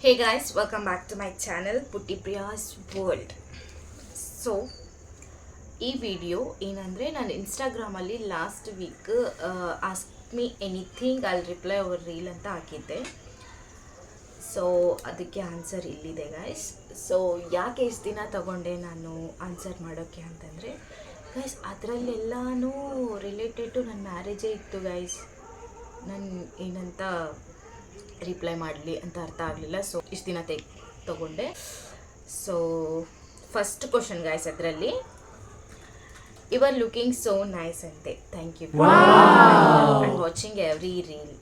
Hey guys, welcome back to my channel Putti Priya's World. So ಈ video ಏನಂದರೆ ನಾನು ಇನ್ಸ್ಟಾಗ್ರಾಮಲ್ಲಿ last week ask me anything I'll reply our reel ಅಂತ ಹಾಕಿದ್ದೆ. So ಅದಕ್ಕೆ answer ಇಲ್ಲಿದೆ ಗೈಸ್. ಸೊ ಯಾಕೆ ಇಷ್ಟು ದಿನ ತಗೊಂಡೆ ನಾನು ಆನ್ಸರ್ ಮಾಡೋಕ್ಕೆ ಅಂತಂದರೆ ಗೈಸ್ ಅದರಲ್ಲೆಲ್ಲನೂ ರಿಲೇಟೆಡ್ ಟು ನನ್ನ ಮ್ಯಾರೇಜೇ ಇತ್ತು ಗೈಸ್. ನಾನು ಏನಂತ ರಿಪ್ಲೈ ಮಾಡಲಿ ಅಂತ ಅರ್ಥ ಆಗಲಿಲ್ಲ. ಸೊ ಇಷ್ಟು ದಿನ ತಗೊಂಡೆ. ಸೊ ಫಸ್ಟ್ ಕ್ವಶನ್ ಗೈಸ್, ಅದರಲ್ಲಿ you are looking so nice ಅಂತೆ. Thank you. And watching every reel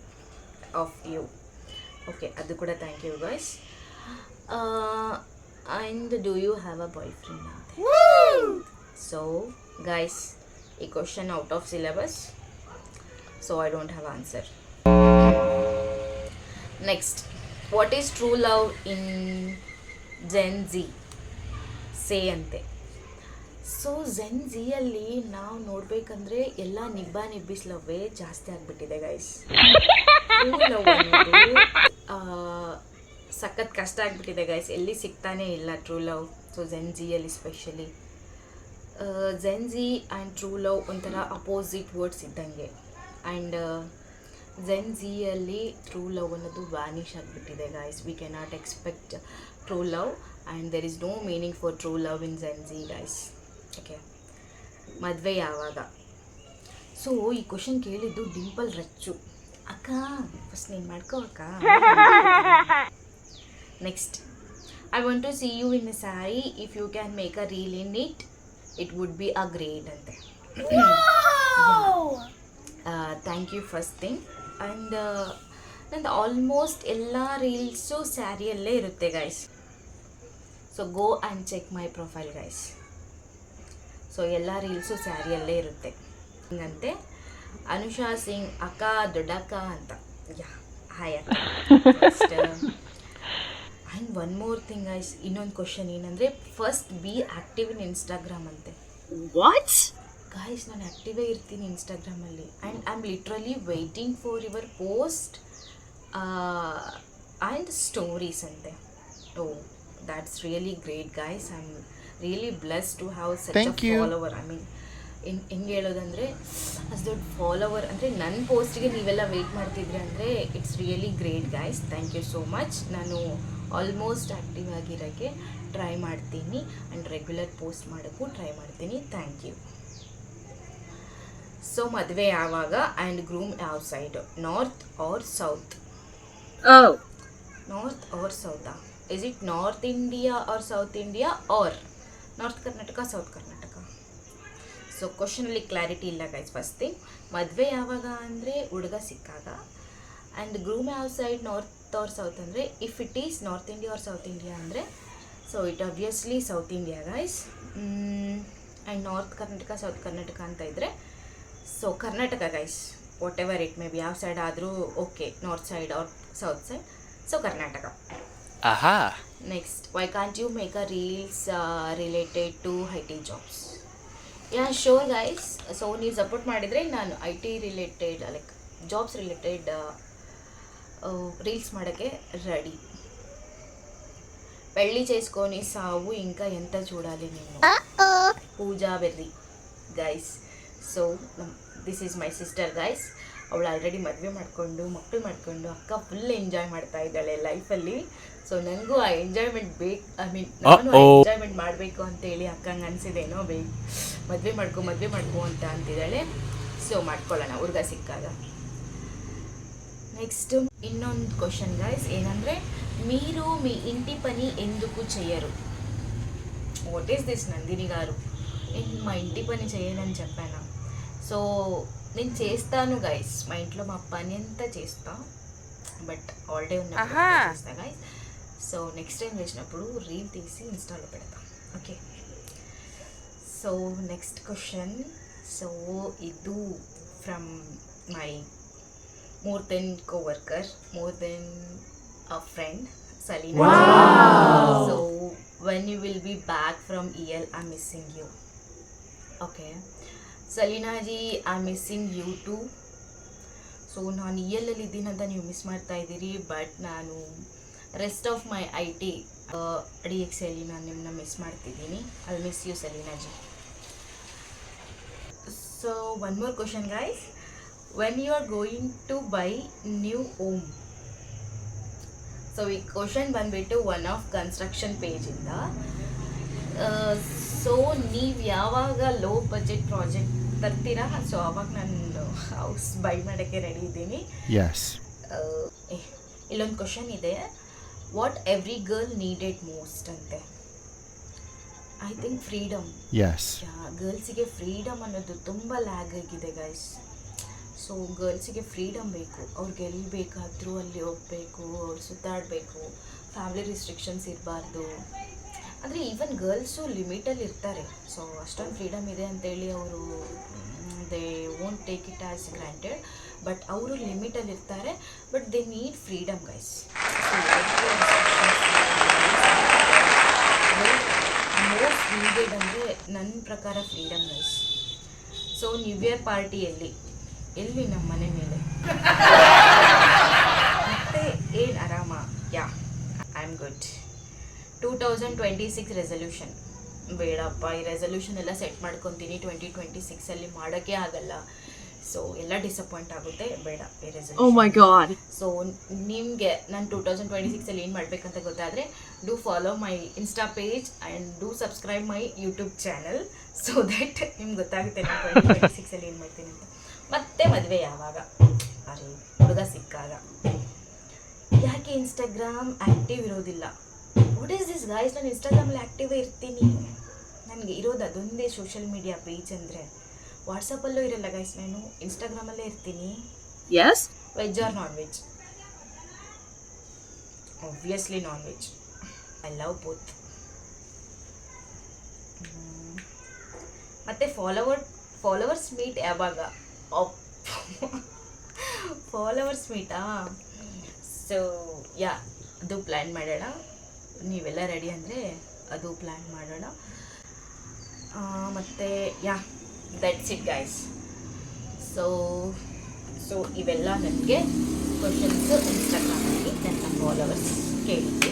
of you. Okay, ಅದು ಕೂಡ thank you guys. And do you have a boyfriend ಅಂತೆ. ಸೊ ಗೈಸ್, ಈ question out of syllabus, so I don't have answer. Next, what is true love in Gen Z? Say ಅಂತೆ. So Gen ಝಿಯಲ್ಲಿ ನಾವು ನೋಡಬೇಕಂದ್ರೆ ಎಲ್ಲ ನಿಬ್ಬಿಸ್ ಲವ್ವೇ ಜಾಸ್ತಿ ಆಗಿಬಿಟ್ಟಿದೆ guys. True love ಅನ್ನೋದು ಸಖತ್ ಕಷ್ಟ ಆಗಿಬಿಟ್ಟಿದೆ ಗೈಸ್. ಎಲ್ಲಿ ಸಿಗ್ತಾನೇ ಇಲ್ಲ ಟ್ರೂ ಲವ್. ಸೊ ಜೆನ್ ಝಿಯಲ್ಲಿ specially Gen Z and true love ಒಂಥರ ಅಪೋಸಿಟ್ ವರ್ಡ್ಸ್ ಇದ್ದಂಗೆ. ಆ್ಯಂಡ್ ಜೆನ್ ಝಿಯಲ್ಲಿ ಟ್ರೂ ಲವ್ ಅನ್ನೋದು ವ್ಯಾನಿಷ್ ಆಗಿಬಿಟ್ಟಿದೆ guys. We cannot expect true love and there is no meaning for true love in Gen Z guys. Okay, ಮದುವೆ ಯಾವಾಗ? So ಈ question ಕೇಳಿದ್ದು ಡಿಂಪಲ್ ರಚ್ಚು. ಅಕ್ಕ ಫಸ್ಟ್ ನೀನು ಮಾಡ್ಕೋ ಅಕ್ಕ. Next, I want to see you in a sari. If you can make a reel in it, it would be a great ಅಂತೆ. Thank you first thing. And ನಂದು ಆಲ್ಮೋಸ್ಟ್ ಎಲ್ಲ ರೀಲ್ಸು ಸ್ಯಾರಿಯಲ್ಲೇ ಇರುತ್ತೆ guys. So go and check my profile guys. So ಎಲ್ಲ reels ಸ್ಯಾರಿಯಲ್ಲೇ ಇರುತ್ತೆ. ಹಿಂಗಂತೆ ಅನುಷಾ ಸಿಂಗ್ ಅಕ್ಕ ದೊಡ್ಡಕ್ಕ ಅಂತ. ಯಾ, ಹಾಯ್ ಅಕ್ಕ. And one more thing guys, ಇನ್ನೊಂದು ಕ್ವಶನ್ ಏನಂದರೆ first B active in Instagram ಅಂತೆ. ವಾಟ್ ಗೈಸ್, ನಾನು ಆ್ಯಕ್ಟಿವೇ ಇರ್ತೀನಿ ಇನ್ಸ್ಟಾಗ್ರಾಮಲ್ಲಿ. And I am literally waiting for your post and stories ಅಂತೆ. Oh, that's really great guys. I am really bless to have such a follower. I mean ಹೆಂಗೆ ಹೇಳೋದಂದರೆ ಅಷ್ಟು ದೊಡ್ಡ ಫಾಲೋವರ್ ಅಂದರೆ ನನ್ನ ಪೋಸ್ಟಿಗೆ ನೀವೆಲ್ಲ ವೆಯ್ಟ್ ಮಾಡ್ತಿದ್ರಿ ಅಂದರೆ it's really great guys. Thank you so much. ನಾನು ಆಲ್ಮೋಸ್ಟ್ ಆ್ಯಕ್ಟಿವ್ ಆಗಿರೋಕ್ಕೆ ಟ್ರೈ ಮಾಡ್ತೀನಿ ಆ್ಯಂಡ್ ರೆಗ್ಯುಲರ್ ಪೋಸ್ಟ್ ಮಾಡೋಕ್ಕೂ ಟ್ರೈ ಮಾಡ್ತೀನಿ. Thank you. ಸೊ ಮದುವೆ ಯಾವಾಗ ಆ್ಯಂಡ್ ಗ್ರೂಮ್ ಯಾವ side, north or south? North or ಸೌತಾ? Is it north India or south India or north Karnataka south Karnataka? So ಕ್ವಶನಲ್ಲಿ ಕ್ಲಾರಿಟಿ ಇಲ್ಲ ಗೈಸ್. ಫಸ್ಟ್ ಥಿಂಗ್, ಮದುವೆ ಯಾವಾಗ ಅಂದರೆ ಹುಡುಗ ಸಿಕ್ಕಾಗ. ಆ್ಯಂಡ್ ಗ್ರೂಮ್ ಯಾವ ಸೈಡ್, ನಾರ್ತ್ ಆರ್ ಸೌತ್ ಅಂದರೆ if it is north India or south India ಅಂದರೆ so it obviously south India guys. And north Karnataka south Karnataka ಅಂತ ಇದ್ದರೆ so Karnataka guys. Whatever it may be, ಯಾವ ಸೈಡ್ ಆದರೂ okay, north side or south side. So Karnataka. Next, why can't you make a reels related to I T jobs? Yeah sure guys. So ನೀವು support ಮಾಡಿದರೆ ನಾನು I T related like jobs related reels ಮಾಡೋಕ್ಕೆ ready. పెళ్ళి చేసుకొని సావు ఇంకా ఎంత చూడాలి నేను, Pooja Berry guys. So this is my sister guys. ಅವಳು ಆಲ್ರೆಡಿ ಮದುವೆ ಮಾಡಿಕೊಂಡು ಮಕ್ಕಳು ಮಾಡಿಕೊಂಡು ಅಕ್ಕ ಫುಲ್ ಎಂಜಾಯ್ ಮಾಡ್ತಾ ಇದ್ದಾಳೆ ಲೈಫಲ್ಲಿ. ಸೊ ನನಗೂ ಆ ಎಂಜಾಯ್ಮೆಂಟ್ ಬೇಕು. ಐ ಮೀನ್ ನಾನು ಆ ಎಂಜಾಯ್ಮೆಂಟ್ ಮಾಡಬೇಕು ಅಂತೇಳಿ ಅಕ್ಕಂಗೆ ಅನಿಸಿದೇನೋ ಮದುವೆ ಮಾಡ್ಕೊ ಅಂತ ಅಂತಿದ್ದಾಳೆ. ಸೊ ಮಾಡ್ಕೊಳ್ಳೋಣ ಹುಡುಗ ಸಿಕ್ಕಾಗ. నెక్స్ట్ ಇನ್ನೊಂದು క్వశ్చన్ గైస్ ఏంటంటే మీరు మీ ఇంటి పని ఎందుకు చేయరు? వాట్ ఈస్ దిస్ నందిని గారు? నేను మా ఇంటి పని చేయనని చెప్పాను. సో నేను చేస్తాను గైస్, మా ఇంట్లో మా పని అంతా చేస్తా, బట్ హాలిడే ఉన్నప్పుడు చేస్తా గైస్. సో నెక్స్ట్ టైం చేసినప్పుడు రీల్ తీసి ఇన్స్టాలో పెడతా. Okay, so next question. So ಇದು from my more than co-worker, more than a friend, Salina. Wow. So when you will be back from EL, I'm missing you. Okay, Salina ji, I'm missing you too. So ನಾನು EL ಅಲ್ಲಿ ಇದ್ದೀನಿ ಅಂತ ನೀವು miss ಮಾಡ್ತಾ ಇದ್ದೀರಿ, but ನಾನು rest of my IT DX Selina ನಿಮ್ಮನ್ನ miss ಮಾಡ್ತಿದ್ದೀನಿ. I miss you Selina ji. So one more question guys, when you are going to buy new home. So ಈ ಕ್ವಶನ್ ಬಂದುಬಿಟ್ಟು ಒನ್ ಆಫ್ ಕನ್ಸ್ಟ್ರಕ್ಷನ್ ಪೇಜಿಂದ. So ನೀವು ಯಾವಾಗ low budget project ತರ್ತೀರಾ, so ಅವಾಗ ನಾನು ಹೌಸ್ ಬೈ ಮಾಡೋಕ್ಕೆ ರೆಡಿ ಇದ್ದೀನಿ. ಇಲ್ಲೊಂದು ಕ್ವಶನ್ ಇದೆ, what every girl needed most ಅಂತೆ. I think freedom. ಗರ್ಲ್ಸಿಗೆ ಫ್ರೀಡಮ್ ಅನ್ನೋದು ತುಂಬ ಲ್ಯಾಗ್ ಆಗಿದೆ ಗೈಸ್. ಸೊ ಗರ್ಲ್ಸಿಗೆ ಫ್ರೀಡಮ್ ಬೇಕು, ಅವ್ರಿಗೆ ಎಲ್ಲಿ ಬೇಕಾದರೂ ಅಲ್ಲಿ ಹೋಗಬೇಕು, ಅವ್ರು ಸುತ್ತಾಡಬೇಕು, ಫ್ಯಾಮಿಲಿ ರಿಸ್ಟ್ರಿಕ್ಷನ್ಸ್ ಇರಬಾರ್ದು. ಅಂದರೆ ಈವನ್ ಗರ್ಲ್ಸು ಲಿಮಿಟಲ್ಲಿ ಇರ್ತಾರೆ. ಸೊ ಅಷ್ಟೊಂದು ಫ್ರೀಡಮ್ ಇದೆ ಅಂತೇಳಿ ಅವರು they won't take it as granted, but ಅವರು ಲಿಮಿಟಲ್ಲಿ ಇರ್ತಾರೆ, but they need freedom guys. Most needed ಅಂದರೆ ನನ್ನ ಪ್ರಕಾರ freedom guys. So new year ಪಾರ್ಟಿಯಲ್ಲಿ ಎಲ್ಲಿ ನಮ್ಮ ಮನೆ ಮೇಲೆ ಮತ್ತೆ ಏನು ಆರಾಮ. Yeah, I am good. 2026 resolution ಬೇಡಪ್ಪ, ಈ ರೆಸಲ್ಯೂಷನ್ ಎಲ್ಲ ಸೆಟ್ ಮಾಡ್ಕೊತೀನಿ 2026 ಮಾಡೋಕ್ಕೆ ಆಗಲ್ಲ. ಸೊ ಎಲ್ಲ ಡಿಸಪಾಯಿಂಟ್ ಆಗುತ್ತೆ, ಬೇಡ ಈ ರೆಸಲ್ಯೂಷನ್. ಸೊ ನಿಮಗೆ ನಾನು 2026 ಏನು ಮಾಡಬೇಕಂತ ಗೊತ್ತಾದರೆ do follow my insta page and do subscribe my YouTube channel, so that ನಿಮ್ಗೆ ಗೊತ್ತಾಗುತ್ತೆ ನಾನು 2026 ಏನು ಮಾಡ್ತೀನಿ ಅಂತ. ಮತ್ತೆ ಮದುವೆ ಯಾವಾಗ, ಅರೆ ಹುಡುಗ ಸಿಕ್ಕಾಗ. ಯಾಕೆ ಇನ್ಸ್ಟಾಗ್ರಾಮ್ ಆ್ಯಕ್ಟಿವ್ ಇರೋದಿಲ್ಲ? What is this guys? ನಾನು ಇನ್ಸ್ಟಾಗ್ರಾಮಲ್ಲಿ ಆ್ಯಕ್ಟಿವೇ ಇರ್ತೀನಿ. ನನಗೆ ಇರೋದು ಅದೊಂದೇ ಸೋಷಿಯಲ್ ಮೀಡಿಯಾ ಪೇಜ್ ಅಂದರೆ. ವಾಟ್ಸಪ್ಪಲ್ಲೂ ಇರಲ್ಲ ಗೈಸ್, ನಾನು ಇನ್ಸ್ಟಾಗ್ರಾಮಲ್ಲೇ ಇರ್ತೀನಿ. Veg or non veg? Obviously non veg. I love both. ಮತ್ತು ಫಾಲೋವರ್ಸ್ ಮೀಟ್ ಯಾವಾಗ? ಫಾಲೋವರ್ಸ್ ಮೀಟಾ? ಸೊ ಯಾ, ಅದು ಪ್ಲ್ಯಾನ್ ಮಾಡೋಣ. ನೀವೆಲ್ಲ ರೆಡಿ ಅಂದರೆ ಅದು ಪ್ಲ್ಯಾನ್ ಮಾಡೋಣ. ಮತ್ತು yeah, that's it guys. So ಇವೆಲ್ಲ ನನಗೆ ಕ್ವಶನ್ಸು ಇನ್ಸ್ಟಾಗ್ರಾಮಲ್ಲಿ ನನ್ನ ಫಾಲೋವರ್ಸ್ ಕೇಳಿದ್ದು.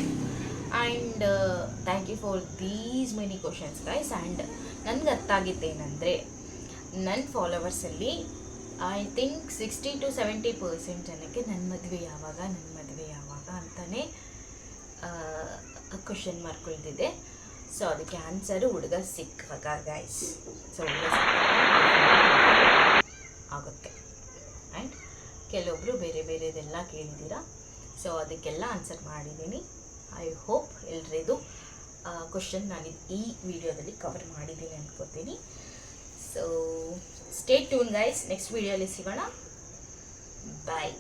And thank you for these many questions guys. And ನನಗೆ ಅರ್ಥ ಆಗಿದ್ದೇನೆಂದರೆ, ನನ್ನ ಫಾಲೋವರ್ಸಲ್ಲಿ ಐ ಥಿಂಕ್ 60 to 70% ಜನಕ್ಕೆ ನನ್ನ ಮದುವೆ ಯಾವಾಗ ಅಂತಲೇ ಕ್ವಶನ್ ಮಾರ್ಕ್ ಉಳಿದಿದೆ. ಸೊ ಅದಕ್ಕೆ ಆನ್ಸರು ಹುಡುಗ ಸಿಕ್ಕಾಗ ಗೈಸ್. ಸೊ ಹುಡುಗ ಆಗುತ್ತೆ. ಆ್ಯಂಡ್ ಕೆಲವೊಬ್ಬರು ಬೇರೆದೆಲ್ಲ ಕೇಳಿದ್ದೀರಾ, ಸೊ ಅದಕ್ಕೆಲ್ಲ ಆನ್ಸರ್ ಮಾಡಿದ್ದೀನಿ. ಐ ಹೋಪ್ ಎಲ್ರಿದು ಕ್ವಶನ್ ನಾನು ಈ ವಿಡಿಯೋದಲ್ಲಿ ಕವರ್ ಮಾಡಿದ್ದೀನಿ ಅಂದ್ಕೋತೀನಿ. So stay tuned guys, next ವಿಡಿಯೋಲಿ ಸಿಗೋಣ. ಬಾಯ್.